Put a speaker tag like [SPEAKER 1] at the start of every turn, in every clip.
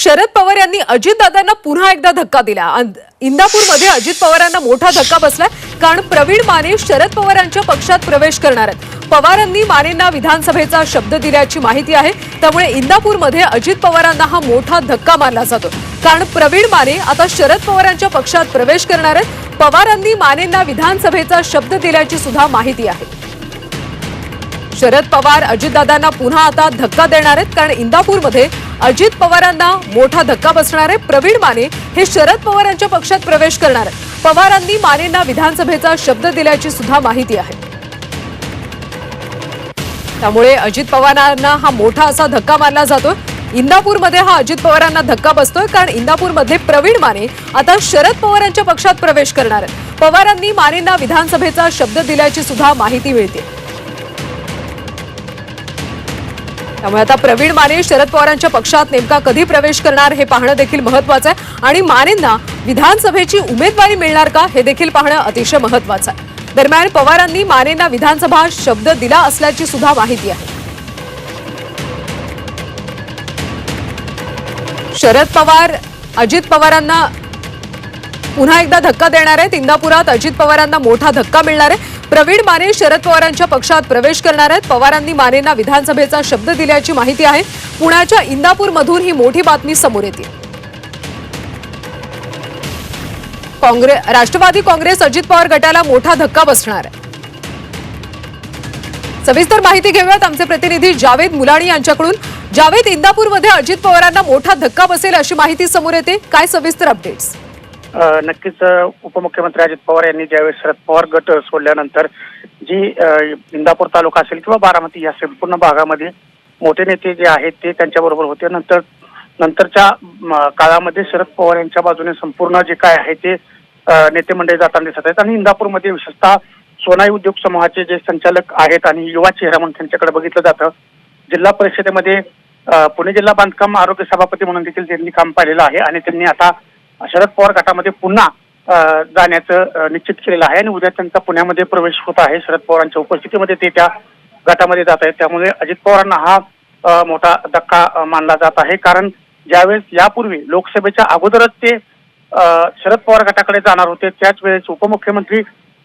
[SPEAKER 1] शरद पवार यांनी अजितदादांना पुन्हा एकदा धक्का दिला। इंदापूरमध्ये अजित पवारांना मोठा धक्का बसलाय, कारण प्रवीण माने शरद पवारांच्या पक्षात प्रवेश करणार आहेत। पवारांनी मानेंना विधानसभेचा शब्द दिल्याची माहिती आहे, त्यामुळे इंदापूरमध्ये अजित पवारांना हा मोठा धक्का मानला जातो, कारण प्रवीण माने आता शरद पवारांच्या पक्षात प्रवेश करणार आहेत। पवारांनी मानेंना विधानसभेचा शब्द दिल्याची सुद्धा माहिती आहे। शरद पवार अजितदादांना पुन्हा आता धक्का देणार आहेत, कारण इंदापूरमध्ये अजित पवारांना मोठा धक्का बसणार आहे। प्रवीण माने हे शरद पवारांच्या पक्षात प्रवेश करणार आहेत। पवारांनी मानेंना विधानसभेचा शब्द दिल्याची सुद्धा माहिती आहे, त्यामुळे अजित पवारांना हा मोठा असा धक्का मानला जातो। इंदापूरमध्ये हा अजित पवारांना धक्का बसतोय, कारण इंदापूरमध्ये प्रवीण माने आता शरद पवारांच्या पक्षात प्रवेश करणार आहेत। पवारांनी मानेंना विधानसभेचा शब्द दिल्याची सुद्धा माहिती मिळते, त्यामुळे आता प्रवीण माने शरद पवारांच्या पक्षात नेमका कधी प्रवेश करणार हे पाहणं देखील महत्त्वाचं आहे, आणि मानेंना विधानसभेची उमेदवारी मिळणार का हे देखील पाहणं अतिशय महत्त्वाचं आहे। दरम्यान पवारांनी मानेंना विधानसभा शब्द दिला असल्याची सुद्धा माहिती आहे। शरद पवार अजित पवारांना पुन्हा एकदा धक्का देणार आहेत। इंदापुरात अजित पवारांना मोठा धक्का मिळणार आहे। प्रवीण माने शरद पवारांच्या पक्षात प्रवेश करणार आहेत। पवारांनी मानेंना विधानसभेचा शब्द दिल्याची माहिती आहे। पुण्याच्या इंदापूरमधून ही मोठी बातमी समोर येते। राष्ट्रवादी काँग्रेस अजित पवार गटाला मोठा धक्का बसणार आहे। सविस्तर माहिती घेऊयात आमचे प्रतिनिधी जावेद मुलाणी यांच्याकडून। जावेद, इंदापूरमध्ये अजित पवारांना मोठा धक्का बसेल अशी माहिती समोर येते, काय सविस्तर अपडेट्स?
[SPEAKER 2] नक्कीच उपमुख्यमंत्री अजित पवार यांनी ज्यावेळेस शरद पवार गट सोडल्यानंतर जी इंदापूर तालुका असेल किंवा बारामती या संपूर्ण भागामध्ये मोठे नेते जे आहेत ते त्यांच्याबरोबर होते। नंतरच्या काळामध्ये शरद पवार यांच्या बाजूने संपूर्ण जे काय आहे ते नेते मंडळी जाताना दिसत आहेत, आणि इंदापूरमध्ये विशेषतः सोनाई उद्योग समूहाचे जे संचालक आहेत आणि युवा चेहरा म्हणून त्यांच्याकडे बघितलं जातं। जिल्हा परिषदेमध्ये पुणे जिल्हा बांधकाम आरोग्य सभापती म्हणून देखील त्यांनी काम पाहिलेलं आहे, आणि त्यांनी आता शरद पवार गटामध्ये पुन्हा जाण्याचं निश्चित केलेलं आहे, आणि उद्या त्यांचा पुण्यामध्ये प्रवेश होत आहे। शरद पवारांच्या उपस्थितीमध्ये ते त्या गटामध्ये जात आहेत, त्यामुळे अजित पवारांना हा मोठा धक्का मानला जात आहे। कारण ज्यावेळेस यापूर्वी लोकसभेच्या अगोदरच ते शरद पवार गटाकडे जाणार होते, त्याच वेळेस उपमुख्यमंत्री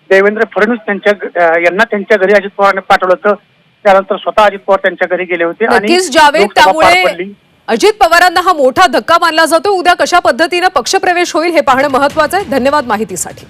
[SPEAKER 2] देवेंद्र फडणवीस यांना त्यांच्या घरी अजित पवारांनी पाठवलं होतं। त्यानंतर स्वतः अजित पवार त्यांच्या घरी गेले होते, आणि
[SPEAKER 1] त्यामुळे अजित पवारांना हा मोठा धक्का मानला जातो। उद्या कशा पद्धतीने पक्षप्रवेश होईल हे पाहणं महत्त्वाचं आहे। धन्यवाद माहितीसाठी।